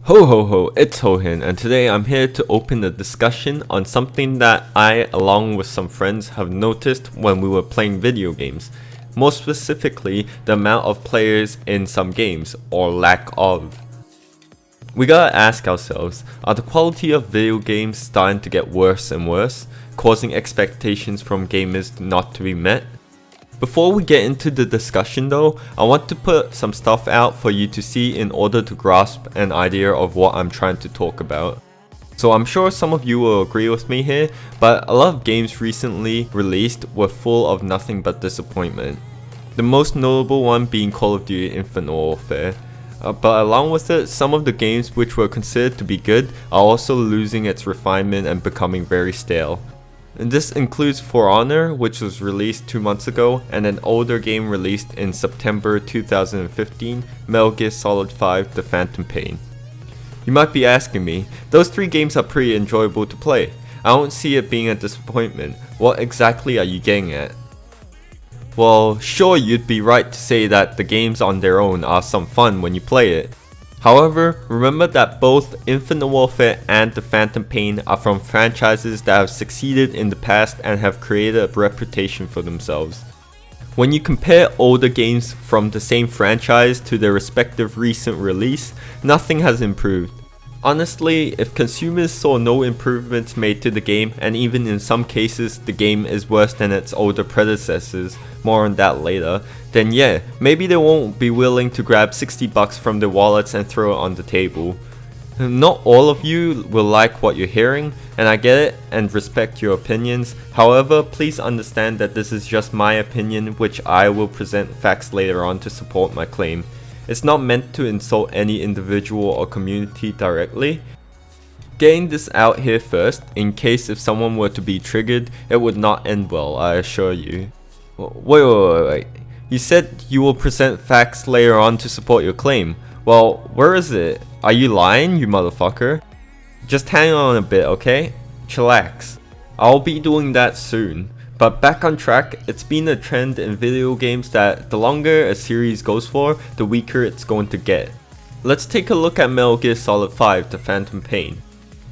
Ho ho ho, it's Hohin, and today I'm here to open a discussion on something that I, along with some friends, have noticed when we were playing video games. More specifically, the amount of players in some games, or lack of. We gotta ask ourselves, are the quality of video games starting to get worse and worse, causing expectations from gamers not to be met? Before we get into the discussion though, I want to put some stuff out for you to see in order to grasp an idea of what I'm trying to talk about. So I'm sure some of you will agree with me here, but a lot of games recently released were full of nothing but disappointment. The most notable one being Call of Duty Infinite Warfare. But along with it, some of the games which were considered to be good are also losing its refinement and becoming very stale. And this includes For Honor, which was released 2 months ago, and an older game released in September 2015, Metal Gear Solid 5 The Phantom Pain. You might be asking me, those 3 games are pretty enjoyable to play. I don't see it being a disappointment. What exactly are you getting at? Well, sure, you'd be right to say that the games on their own are some fun when you play it. However, remember that both Infinite Warfare and The Phantom Pain are from franchises that have succeeded in the past and have created a reputation for themselves. When you compare older games from the same franchise to their respective recent release, nothing has improved. Honestly, if consumers saw no improvements made to the game, and even in some cases the game is worse than its older predecessors, more on that later, then yeah, maybe they won't be willing to grab $60 from their wallets and throw it on the table. Not all of you will like what you're hearing, and I get it and respect your opinions. However, please understand that this is just my opinion, which I will present facts later on to support my claim. It's not meant to insult any individual or community directly. Getting this out here first, in case if someone were to be triggered, it would not end well, I assure you. Wait. You said you will present facts later on to support your claim. Well, where is it? Are you lying, you motherfucker? Just hang on a bit, okay? Chillax. I'll be doing that soon. But back on track, it's been a trend in video games that the longer a series goes for, the weaker it's going to get. Let's take a look at Metal Gear Solid 5 The Phantom Pain.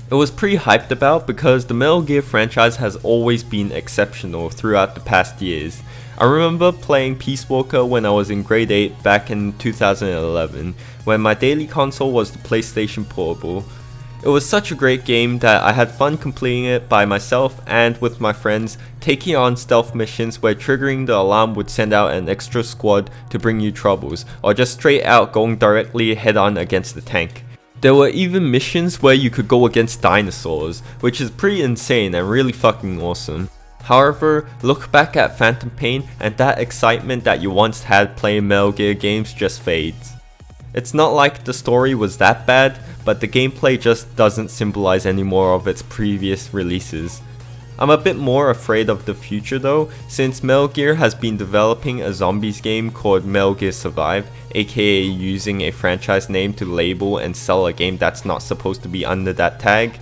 It was pretty hyped about because the Metal Gear franchise has always been exceptional throughout the past years. I remember playing Peace Walker when I was in grade 8 back in 2011, when my daily console was the PlayStation Portable. It was such a great game that I had fun completing it by myself and with my friends, taking on stealth missions where triggering the alarm would send out an extra squad to bring you troubles, or just straight out going directly head on against the tank. There were even missions where you could go against dinosaurs, which is pretty insane and really fucking awesome. However, look back at Phantom Pain and that excitement that you once had playing Metal Gear games just fades. It's not like the story was that bad, but the gameplay just doesn't symbolize any more of its previous releases. I'm a bit more afraid of the future though, since Metal Gear has been developing a zombies game called Metal Gear Survive, aka using a franchise name to label and sell a game that's not supposed to be under that tag.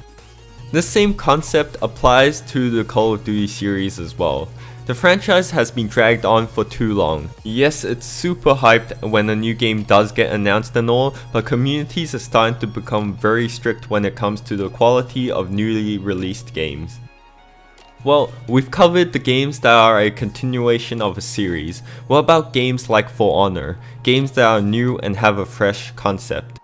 This same concept applies to the Call of Duty series as well. The franchise has been dragged on for too long. Yes, it's super hyped when a new game does get announced and all, but communities are starting to become very strict when it comes to the quality of newly released games. Well, we've covered the games that are a continuation of a series. What about games like For Honor? Games that are new and have a fresh concept.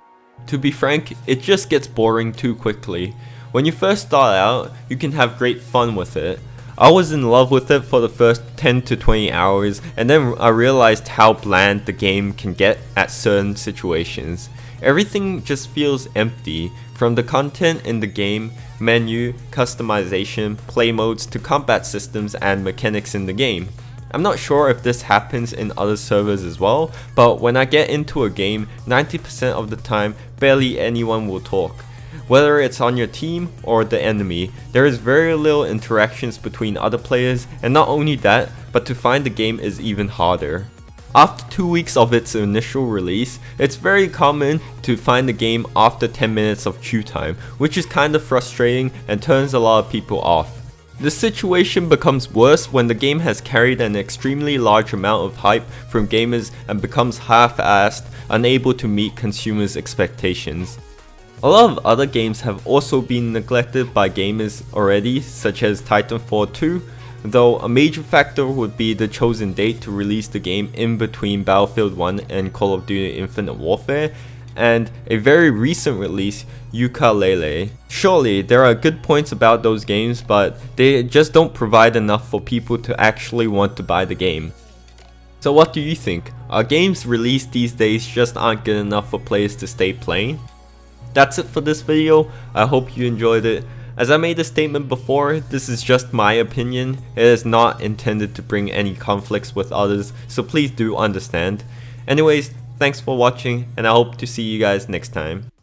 To be frank, it just gets boring too quickly. When you first start out, you can have great fun with it. I was in love with it for the first 10 to 20 hours, and then I realized how bland the game can get at certain situations. Everything just feels empty, from the content in the game, menu, customization, play modes to combat systems and mechanics in the game. I'm not sure if this happens in other servers as well, but when I get into a game, 90% of the time, barely anyone will talk. Whether it's on your team or the enemy, there is very little interactions between other players, and not only that, but to find the game is even harder. After 2 weeks of its initial release, it's very common to find the game after 10 minutes of queue time, which is kinda frustrating and turns a lot of people off. The situation becomes worse when the game has carried an extremely large amount of hype from gamers and becomes half-assed, unable to meet consumers' expectations. A lot of other games have also been neglected by gamers already, such as Titanfall 2, though a major factor would be the chosen date to release the game in between Battlefield 1 and Call of Duty Infinite Warfare, and a very recent release, Yooka-Laylee. Surely, there are good points about those games, but they just don't provide enough for people to actually want to buy the game. So what do you think? Are games released these days just aren't good enough for players to stay playing? That's it for this video. I hope you enjoyed it. As I made a statement before, this is just my opinion. It is not intended to bring any conflicts with others, so please do understand. Anyways, thanks for watching, and I hope to see you guys next time.